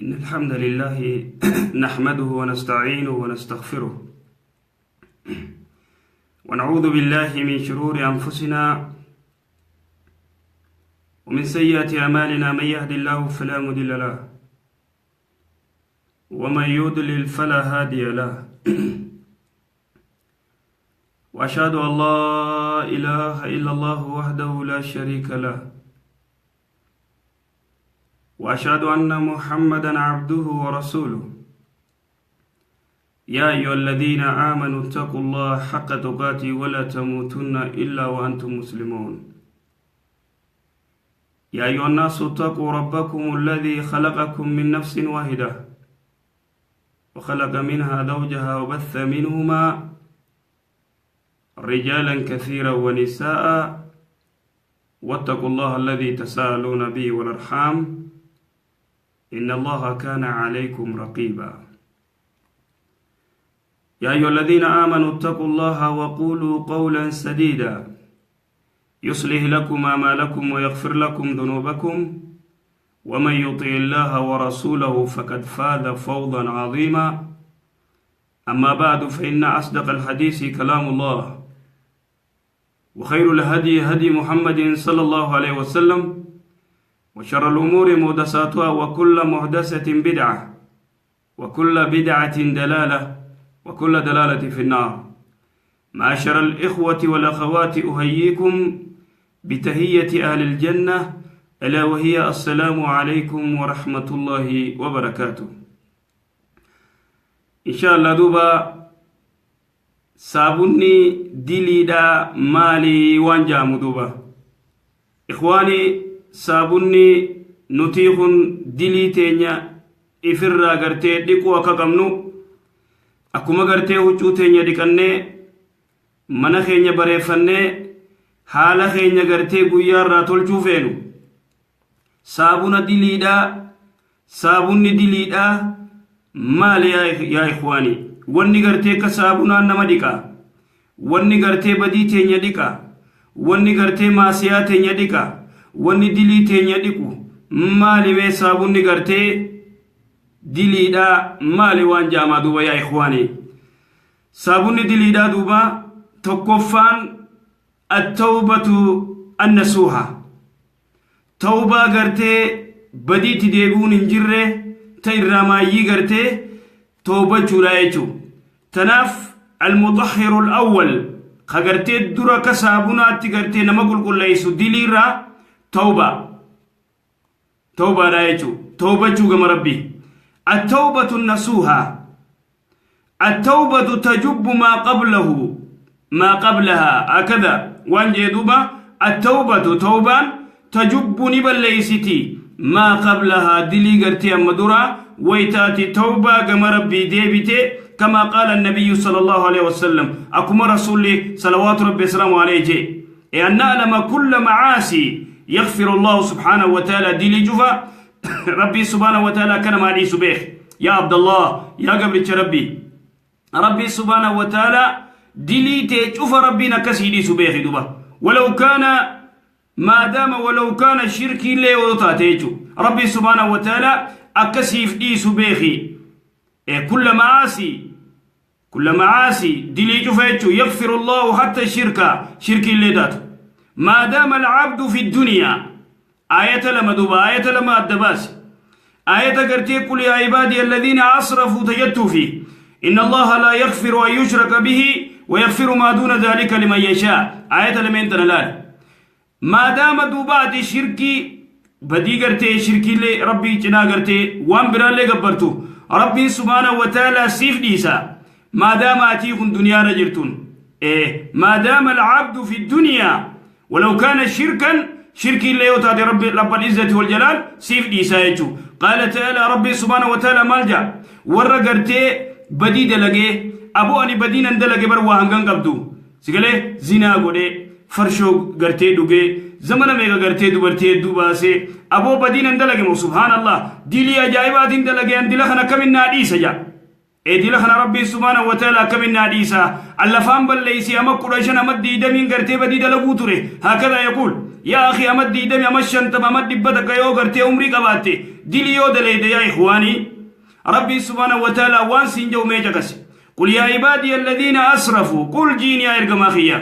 إن الحمد لله نحمده ونستعينه ونستغفره ونعوذ بالله من شرور أنفسنا ومن سيئات أعمالنا. من يهد الله فلا مضل له ومن يضلل فلا هادي له وأشهد أن لا إله إلا الله وحده لا شريك له وأشهد أن محمدًا عبده ورسوله. يا أيها الذين آمنوا اتقوا الله حق تقاته ولا تموتن إلا وأنتم مسلمون. يا أيها الناس اتقوا ربكم الذي خلقكم من نفس واحدة وخلق منها زوجها وبث منهما رجالا كثيرا ونساء واتقوا الله الذي تساءلون به والأرحام إن الله كان عليكم رقيبا. يا أيها الذين آمنوا اتقوا الله وقولوا قولا سديدا يصلح لكم أعمالكم ويغفر لكم ذنوبكم ومن يطع الله ورسوله فقد فاز فوزا عظيما. أما بعد فإن أصدق الحديث كلام الله وخير الهدي هدي محمد صلى الله عليه وسلم وشر الأمور محدثاتها وكل محدثة بدعة وكل بدعة دلالة وكل دلالة في النار. معاشر الإخوة والأخوات أحييكم بتحية أهل الجنة ألا وهي السلام عليكم ورحمة الله وبركاته. إن شاء الله دوبا صابوني دليدا مالي وانجام دوبا إخواني صابوني نتيخن دلي تينيا إفرّا غرتي ديكو وكاكمنو أكما غرتي وچو تينيا ديكنّي منا خينيا بريفنّي حالا خينيا غرتي قويار راتول چوفينو صابونا دليدا مالي يا إخواني واني غرتي كصابونا نما ديكا واني غرتي بدي تينيا ديكا واني غرتي ماسيا تينيا ديكا واني دلي تينيا ديكو مالي وي صابوني غرتي دليدا مالي وانجاما دوبا يا إخواني. صابوني دليدا دوبا تقفان التوبة النسوحة توبة غرتي بدي تديبون انجره تيرامايي غرتي توبة جرايجو تناف المطهر الأول خغرتي درا كصابونا تغرتي نمقل قل ليسو دليرا توبة رايجو توبة جوغم ربي. التوبة النسوحة التوبة تجب ما قبلها هكذا وانجي دوبا التوبة توبة تجب نبال ليستي ما قبلها دلي غرتي أمدورا ويتاتي توبة غم ربي ديبتي كما قال النبي صلى الله عليه وسلم أكما رسولي صلوات ربي السلام عليه جي أن نعلم كل معاسي يغفر الله سبحانه وتعالى دلي جفا ربي سبحانه وتعالى كان معي سبيخ يا عبد الله يا قبل ربي سبحانه وتعالى دلي تشوف ربنا كسيدي سبيخ دوبا ولو كان ما دام ولو كان الشرك لي وطاتيجو ربي سبحانه وتعالى أكسيف دي سبيخي كل معاسي دلي جفيتشو يغفر الله حتى شرك اللي داتو ما دام العبد في الدنيا آية لما دوبا آية لما الدباس آية قرتي قل يا عبادي الذين أسرفوا تجدوا فيه إن الله لا يغفر أن يشرك به ويغفر ما دون ذلك لمن يشاء آية لما انتنلال ما دام دوبا دي شركي بدي قرتي شركي اللي ربي جنا قرتي وان برا اللي قبرتو ربي سبحانه وتعالى سيف ديسا ما دام أتيكم دنيا رجلتون ما دام العبد في الدنيا ولو كان شركا شركي اللي يوتادي رب العزة والجلال سيف ديسا يجو. قال تعالى ربي سبحانه وتعالى مالجا ورقرتي بدي دلقي أبو أني بدين اندلقي بروا هنگان قبدو سيقالي زنا قولي فرشو قرتي دوغي زمن ميغا قرتي دوبرتي دوباسي أبو بدين اندلقي مو سبحان الله ديلي أجايبات اندلقي اندلخنا كمين ناديسا جا دلخنا ربي سبحانه وتعالى كمين ناديسا اللفان بل ليسي أما قرشان أما ديدا من قرتي بدي دلقو تري هكذا يقول يا أخي أمد ديدم أمد شنتم أمد دبتك يو غرتي عمري قباتي دليو دليد يا إخواني ربي سبحانه وتعالى وان سنجو ميجكس قل يا عبادي الذين أسرفوا قل جيني يا إرقم أخيا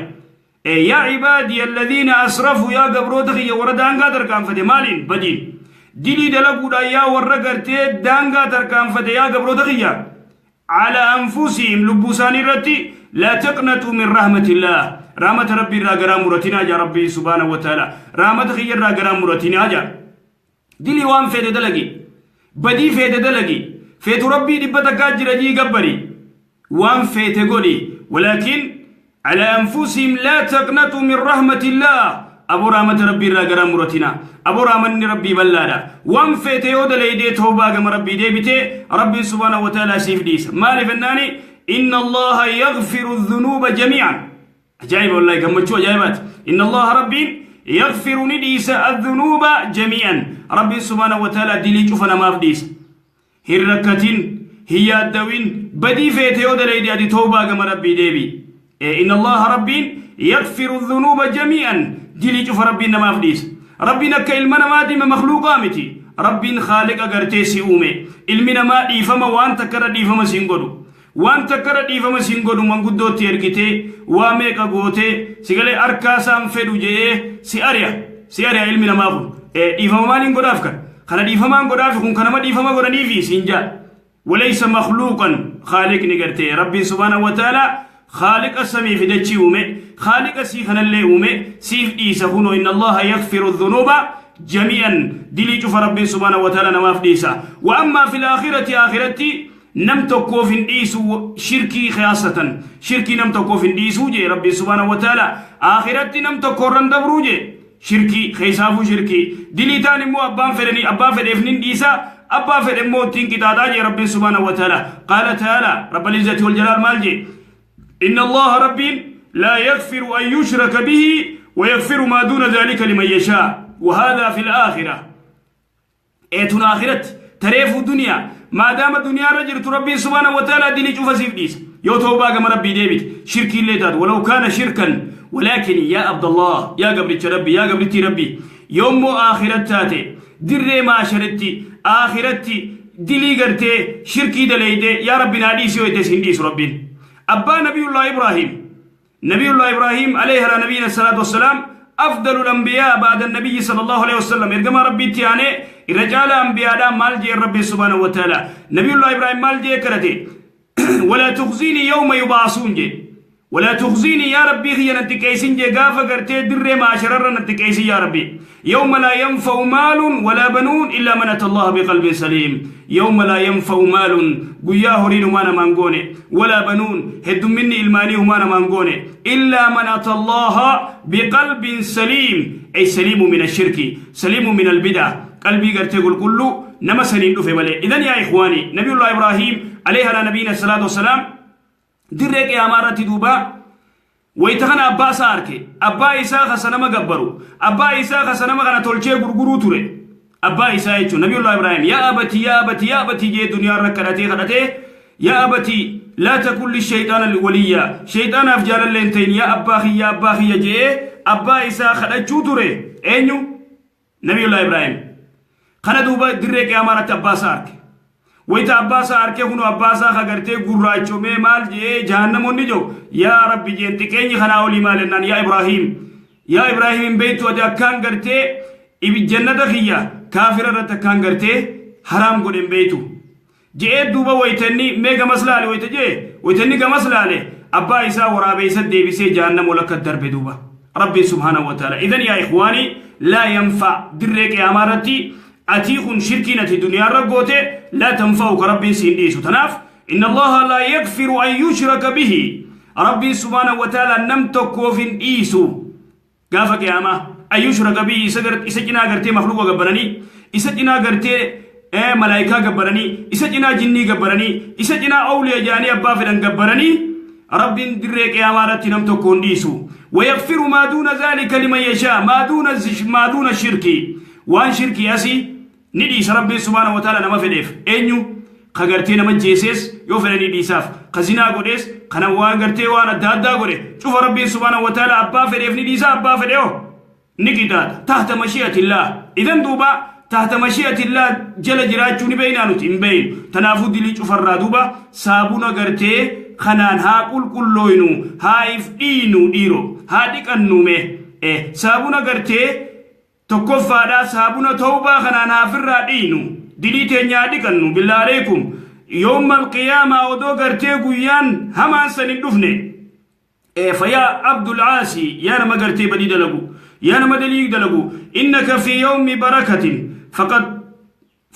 يا عبادي الذين أسرفوا يا قبروتخي وردان قادر كان فتي مالين بدين دلي دلقوا دا يا ورقرتي دان قادر كان فتي يا قبروتخي على أنفسهم لبوسان الرتي لا تقنطوا من رحمة الله رحمة ربي راقرا مرتنا جا ربي سبحانه وتعالى رحمة خير راقرا مرتنا جا دلي وان فيد دلقي بدي فيد دلقي فيت ربي دبتك جرجي قبري وان فيت قولي ولكن على أنفسهم لا تقنطوا من رحمة الله أبو رحمة ربي راقرا مرتنا أبو رحمة ربي بلادا وان فيت يود ليدي توبا قم ربي ديبتي ربي سبحانه وتعالى سيف ديس مالي فناني إن الله يغفر الذنوب جميعا عجائب والله كم عجائبات إن الله ربي يغفر نديس الذنوب جميعا ربي سبحانه وتعالى دلي شوفنا ما فديس هركتين هي الدوين بدي فيت يود ليدي أدي توبا قم ربي ديبي إن الله ربي يغفر الذنوب جميعا دلي شوف ربنا ما فديس ربنا كإلمنا ما دي مخلوقا متي ربنا خالق أغرتي سيومي إلمنا ما ديفما وان تكرا ديفما سينغدو وان تكرا ديفما سينغدو من قدو تيركتي واميكا غوتي سيغلي أركاسا مفدو جيه سياريا إلمنا ما فن ديفما ما لنغدو أفكار خنا ديفما نغدو أفكار خنا ما ديفما غدو في سينجا وليس مخلوقا خالق نغرتي ربي سبحانه وتعالى خالق السمي في دجيومي خالق سيخنا الليومي سيف إيسا هنو إن الله يغفر الذنوب جميعا دلي جف ربي سبحانه وتعالى نواف ديسا وأما في الآخرة آخرتي نم تكوفن إيسو شركي خاصة شركي نم تكوفن إيسو جي ربي سبحانه وتعالى آخرتي نم تكورن دبروجي شركي خيسافو شركي دلي تاني مو أبان فرني أبان فرنين ديسا أبان فرن مو تنكي تاداجي ربي سبحانه وتعالى قال تعالى رب العزة والجلال مالجي إن الله ربي لا يغفر أن يشرك به ويغفر ما دون ذلك لمن يشاء وهذا في الآخرة إيتنا آخرت تريف الدنيا ما دام الدنيا رجل ربي سبحانه وتعالى ديني شوف سيفديس يوتو باقى ربي ديبت شركي الليتات ولو كان شركا ولكن يا عبد الله يا قبلتي ربي يا قبلتي ربي يوم آخرت تاتي در ما شرتي آخرتي دلي قرتي شركي دليدي يا ربي ناديسي ويتسهنديس ربي أبا نبي الله إبراهيم عليه نبينا الصلاة والسلام أفضل الأنبياء بعد النبي صلى الله عليه وسلم إرجما ربي تياني رجال أنبياء مالجي ربي سبحانه وتعالى نبي الله إبراهيم مالجي كرتي ولا تخزيني يوم يبعثون جي ولا تخزيني يا ربي هي نتكيسين جي غافة كرتي در ما شرر نتكيسي يا ربي يوم لا ينفع مال ولا بنون إلا من أتى الله بقلب سليم يوم لا ينفع مال قيا هرين مانا مانغوني ولا بنون هد مني الماني مانا مانغوني إلا من أتى الله بقلب سليم أي سليم من الشرك سليم من البدع قلبي قرتي قل كله نما سنين في ملي إذن يا إخواني نبي الله إبراهيم عليه نبينا الصلاة والسلام درك يا أمارتي دوبا ويتخنا أبا ساركي أبا إساء خسنما قبرو أبا إساء خسنما غنا تولشي غرغرو توري أبا إساء يتشو نبي الله إبراهيم يا أبتي يا أبتي يا أبتي جي دنيا ركرتي خدتي يا أبتي لا تكن للشيطان الوليا شيطان أفجال اللينتين يا أباخي جي أبا إساء خدتشو توري أينو نبي الله إبراهيم خنا دوبا درك يا أمارت أبا ساركي ويتا أباسا أركي هنو أباسا خغرتي قراجو مي مال جي جهنم ونجو يا ربي جي انتكيني خناولي مالنان يا إبراهيم بيتو أجا كان غرتي إبي جنة خيا كافر رتا كان غرتي حرام قدن بيتو جي دوبا ويتني ميغا مسلالي ويتني غمسلالي أبا إسا ورابي سدي بسي جهنم ولك الدرب دوبا ربي سبحانه وتعالى إذن يا إخواني لا ينفع درك يا أمارتي أتيخن شركينة الدنيا رقوته لا تنفعك ربي سينديس تناف إن الله لا يغفر أن يشرك به ربي سبحانه وتعالى نمتك وفين إيسو قافك يا أما أن يشرك به إسجنا قرتي مخلوق قبرني إسجنا قرتي ملايكا قبرني إسجنا جني قبرني إسجنا أولياء جاني أبا فلن قبرني ربي دريك يا أمارتي نمتك ونديسو ويغفر ما دون ذلك لمن يشاء ما دون الشرك وان شركي أسي نديس ربي سبحانه وتعالى نما فديف أنيو خغرتي نما جيسيس يوفرني ديساف خزينا غوديس خنا وان غرتي وانا دادا غودي شوف ربي سبحانه وتعالى أبا فديف نديسا أبا فديو نكتات تحت مشيئة الله إذن دوبا تحت مشيئة الله جل جراجو نبينا نتنبين تنافو دي ليجو فرادوبا سابونا غرتي خنان ها كل لوينو ها إفئينو ديرو ها ديك النومي سابونا غرتي تكفى دا سابونا توبا خنان ها فرادينو دليتين يا ديك النو بالله عليكم يوم القيامة ودو غرتي قيان همان سندفني فيا عبد العاسي يا نما غرتي بدي دلقو يا نما دليق دلقو إنك في يوم بركة فقد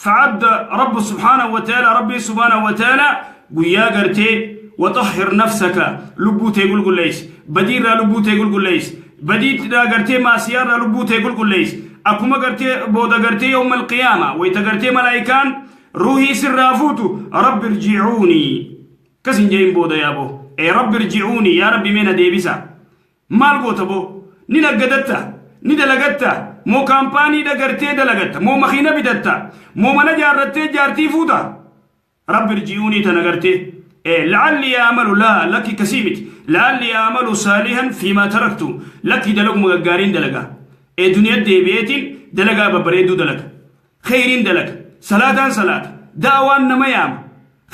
فعد رب سبحانه وتعالى ربي سبحانه وتعالى قيا غرتي وطهر نفسك لبوتي يقول ليس بدير لبوتي يقول ليس بديت غرتي ما سيار لبوتي يقول ليس أكما غرتي بودا غرتي يوم القيامة ويتغرتي ملايكان روحي سرافوتو رب ارجعوني كسن جايين بودا يا بو رب ارجعوني يا ربي مين ديبسا مال بوتبو نينا قدتا ندلقتا مو كامباني دغرتي دلقتا مو مخينة بدتا مو منا جارتي جارتي فوتا رب ارجعوني تنغرتي لعلي أعمل لا لك كسيمت لعلي أعمل صالحا فيما تركت لك دلق مغارين دلقا دنيا ديبيتين دلقا ببريدو دلق خيرين دلق صلاة صلاة دعوان نميام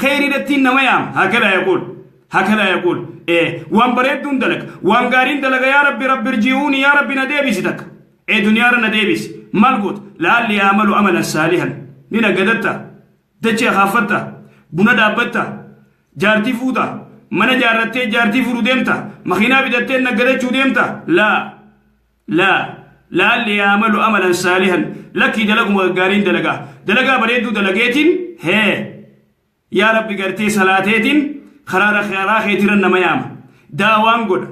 خيري دتين نميام هكذا يقول وان بريدون دلق وان غارين دلق يا ربي رب ارجعوني يا ربي نديبس دك دنيا نديبس مالقوت لعلي أعمل عملا صالحا نينا قدتا دچي خافتا بنا دابتا جارتي فوتا من جارتي جارتي فرو ديمتا مخينا بدتين نقدتشو ديمتا لا لعلي أعمل عملا صالحا لكي دلقوا مغارين دلقا بريدو دلقيتين يا ربي قرتي صلاتيتين خرار خيارا خيترن نميام داوان قد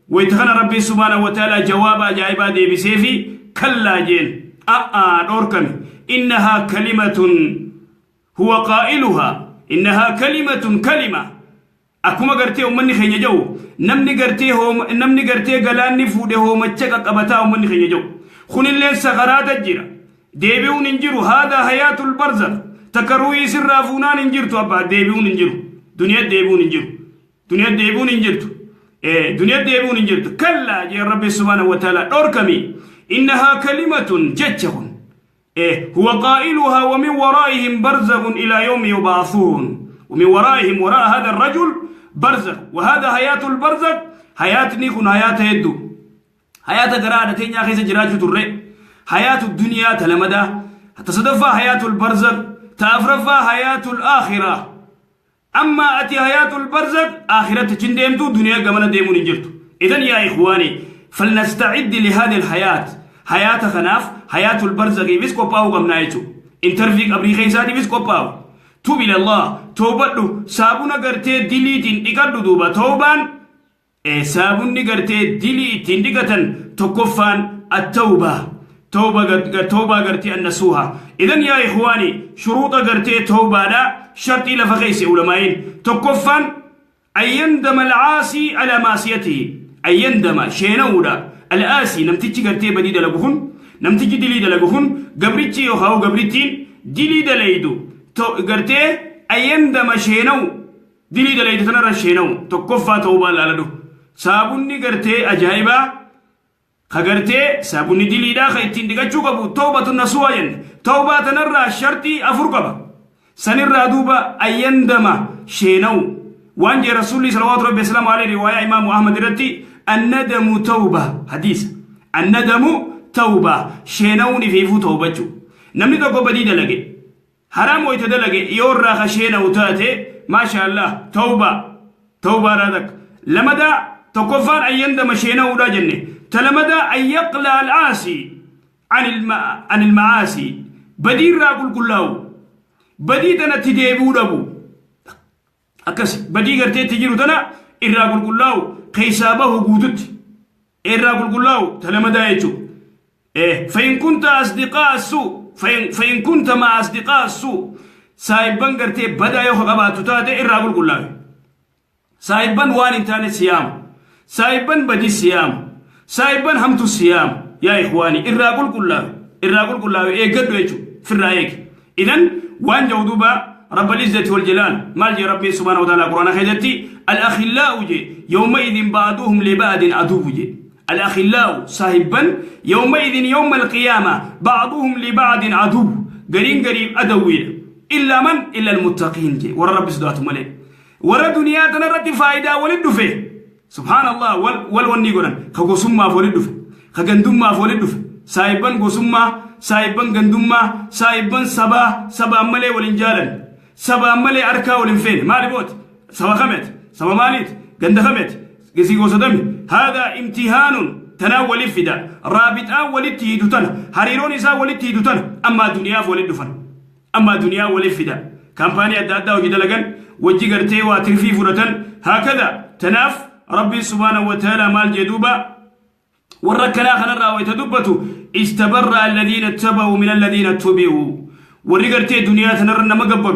ويتخنى ربي سبحانه وتعالى جوابا جايبا دي بسيفي كلا جين دوركم إنها كلمة هو قائلها إنها كلمة أكما قرتي أمني خيني جو نمني قرتي قلاني فوده هو مجھك قبتا أمني خيني جو خون اللين سغرات الجيرة ديبيو ننجرو هذا حياة البرزخ تكروي سر رافونان ننجرتو أبا ديبيو ننجرو دنيا ديبو ننجرتو دنيا ديبو ننجرتو كلا جي ربي سبحانه وتعالى أركمي إنها كلمة جتشهم هو قائلها ومن ورائهم برزخ إلى يوم يبعثون ومن ورائهم وراء هذا الرجل برزخ وهذا حياة البرزخ حياة نيكون حياة يدو حياة قرادة تينيا خيس جراجو ترى حياة الدنيا تلمدا تصدفها حياة البرزخ تأفرفها حياة الآخرة أما أتي حياة البرزخ آخرة تشنديمتو دنيا قمنا ديمون انجرتو إذن يا إخواني فلنستعد لهذه الحياة حياة خناف حياة البرزخ بسكو باو قمنايتو انترفيق أبري خيساتي بسكو باو توب إلى الله توبتو سابونا قرتي دليتين إقادو دوبا توبان سابوني قرتي دليتين دقتن تكفان التوبة توبة قرتي النسوها إذن يا إخواني شروط قرتي توبة لا شرطي لفخيس علمائين تكفان أن يندم العاصي على معصيته أن يندم شينودا الآسي نمتجي قرتي بديد لقهن نمتجي دليد لقهن قبرتي يخاو قبرتين دليد ليدو قرتي أن يندم شينو دليد ليدو تنرى شينو تكفى توبة لالدو سابوني قرتي أجايبا خغرتي سابوني دليدا خيتين دقاچو قبو توبة النسوين توبة تنرى شرطي أفرقبا سنرى دوبا أيندما شينو وانجي رسولي صلوات ربي السلام عليه رواية إمام أحمد رتي الندم توبة حديث الندم توبة شينوني فيفو توبة نمني دوكو بديد لغي حرام ويتدلغي يورا خشينو تاتي ما شاء الله توبة رادك لمدى تكفان أيندم شينو دا جنة تلمدى أن يقلع العاسي عن المعاسي بدير راقل كلاو بدي تنا تديبو دبو أكس بدي قرتي تجيرو تنا إراقل كلاو خيسابه قودت إراقل كلاو تلمدى يجو فإن كنت أصدقاء السوء فإن كنت مع أصدقاء السوء سايبان قرتي بدا يوخ قباتو تاتي إراقل كلاو سايبان وان انتاني سيام سايبان بدي سيام سايبان همتو الصيام يا إخواني إراقل كلاو قدو يجو في الرأيك إذن وان جودوبا رب العزة والجلال مالجي ربي سبحانه وتعالى قرآن خيزتي الأخلاء جي يومئذ بعضهم لبعض عدو جي الأخلاء صاحبا يومئذ يوم القيامة بعضهم لبعض عدو قريب أدوين إلا من إلا المتقين جي ورا رب سدوات ملئ ورا دنيا تنرد فايدة ولد فيه سبحان الله والوني قرن خقسمة فولد فيه خقندمة فولد فيه صاحبا قسمة صاحبا قندمة صاحبا سبا ملئ والإنجالا سبا ملئ أركا والإنفين ما ربوت سبا خمت سبا ماليت قند خمت قسي قصدمي هذا امتحان تناول الفدا رابط أول تيدوتن هريرون إسا ولد تيدوتن أما دنيا فولد فن أما دنيا والفدا كامبانيا دادا وجد لغن وجي غرتي واترفي فرتن هكذا تناف ربي سبحانه وتعالى مال جدوبا وركنا خنرا ويتدبتو استبرأ الذين اتبعوا من الذين اتبعوا وري غرتي دنيا تنر نما غبر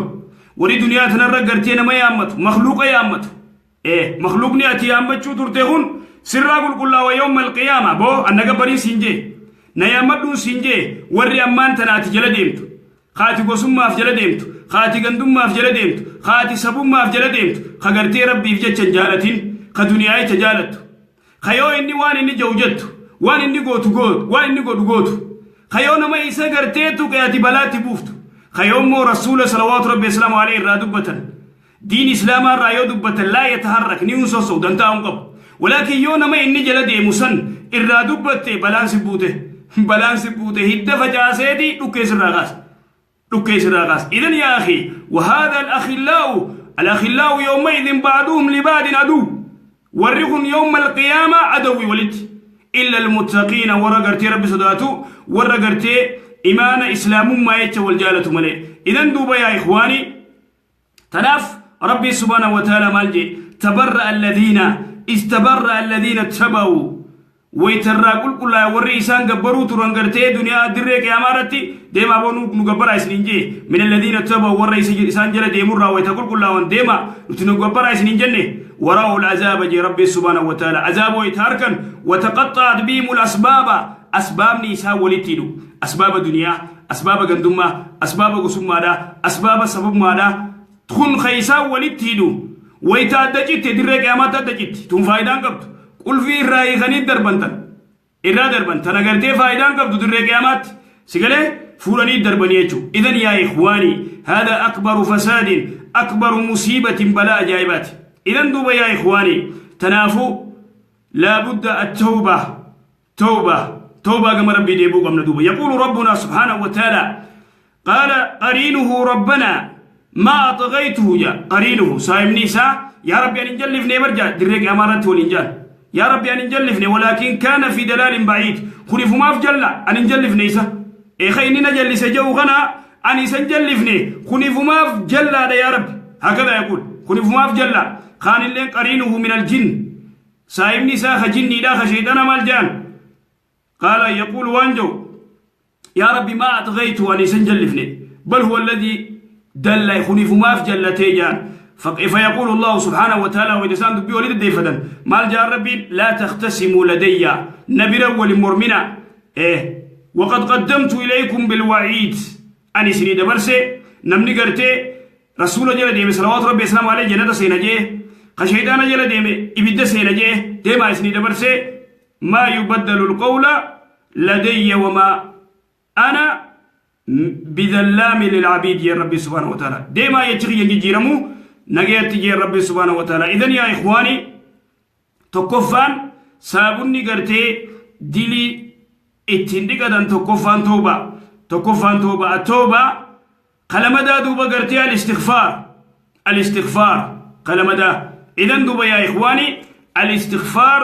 وري دنيا تنر غرتي نما يامت مخلوق يامت مخلوق نياتي يامتشو ترتهون سرا قل كلا ويوم القيامة بو أنك بري سنجي نيامدو سنجي وري أمان تناتي جل ديمتو خاتي قسم ما في جل ديمتو خاتي قندم ما في جل ديمتو خاتي سبوم ما في جل ديمتو خغرتي ربي في جل جالتين خدنياي تجالتو خيو إني وان إني جوجتو وان إني قوتو قوت وان إني قوتو قوتو خيو نما إيسا غرتيتو كياتي بلاتي بوفتو خيو مو رسول صلوات ربي السلام عليه الرادبة دين إسلام الرأيو دبة لا يتحرك نيوسو سو دنتاهم قبل ولكن يوم ما إني جلدي مسن الرادبة بلانس بوته هدف فجاسيدي لكيس الراغاس إذن يا أخي وهذا الأخلاء يومئذ بعضهم لبعض عدو ورغن يوم القيامة عدوي ولد إلا المتقين ورغرتي رب صداتو ورغرتي إيمان إسلام ما يتشو الجالة ملئ إذن دوبا يا إخواني تناف ربي سبحانه وتعالى مالجي تبرأ الذين استبرأ الذين اتبعوا ويترى كل ورئيسان قبروا ترانغرتي دنيا دريك يا مارتي ديما بونو نغبر اسنينجي من الذين اتبعوا ورئيسان جل ديمر ويتقول كل وان ديما نغبر اسنينجني وراء العذاب جي ربي سبحانه وتعالى عذاب ويتاركن وتقطعت بهم الاسباب اسباب نيسا ولتيدو اسباب الدنيا اسباب غندما اسباب غسمادا اسباب سبب مادا تكون خيسا ولتيدو ويتادجت دريك يا ماتا دجت تون فايدان قبط قل في الرأي غني دربنتن إرا دربنتن أغرتي فايدان قبط دريك يا مات سيقلي فوراني دربنيجو إذن يا إخواني هذا أكبر فساد أكبر مصيبة بلاء جايبات إذن دوبا يا إخواني تنافو لابد التوبة توبة كما ربي ديبو قمنا دوبا يقول ربنا سبحانه وتعالى قال قرينه ربنا ما أطغيته يا قرينه صايم نيسا يا ربي أن نجلفني مرجع دريك أمارات والإنجال يا ربي أن نجلفني ولكن كان في دلال بعيد خلف ما في جلة أن نجلفني إيسا خيني نجلس جو غنا أن يسنجلفني خلف ما في جلة يا ربي هكذا يقول خلف ما في جلة خان اللي قرينه من الجن صايم نيسا خجني لا خشيطان مالجان قال يقول وانجو يا ربي ما أطغيته أن يسنجلفني بل هو الذي دل يخنف ما في جلتي جان فيقول الله سبحانه وتعالى ويدسان دبي ولد ديفدا مال جار ربي لا تختصموا لدي نبي أول مرمنا وقد قدمت إليكم بالوعيد أني سنيد برسي نمني قرتي رسول جل ديمي صلوات ربي السلام عليه جنة سينجي خشيدان جل ديمي إبدا سينجي ديما سنيد برسي ما يبدل القول لدي وما أنا بذلام للعبيد يا ربي سبحانه وتعالى ديما يتغي يجيرمو نجيت يا ربي سبحانه وتعالى إذن يا إخواني تكفان سابني قرتي ديلي اتندي قدن تكفان توبة التوبة قلمدا دوبا قرتي الاستغفار قلمدا إذن دوبا يا إخواني الاستغفار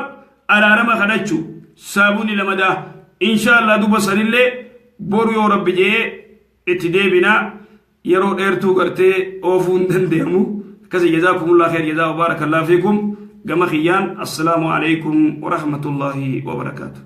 على رمى خدتشو سابني لمدا إن شاء الله دوبا سنلي بورو يا رب جي اتدابنا يرو ديرتو غرتي اوفون دندمو كذا جزاكم الله خير جزاء وبارك الله فيكم كما خيان السلام عليكم ورحمة الله وبركاته.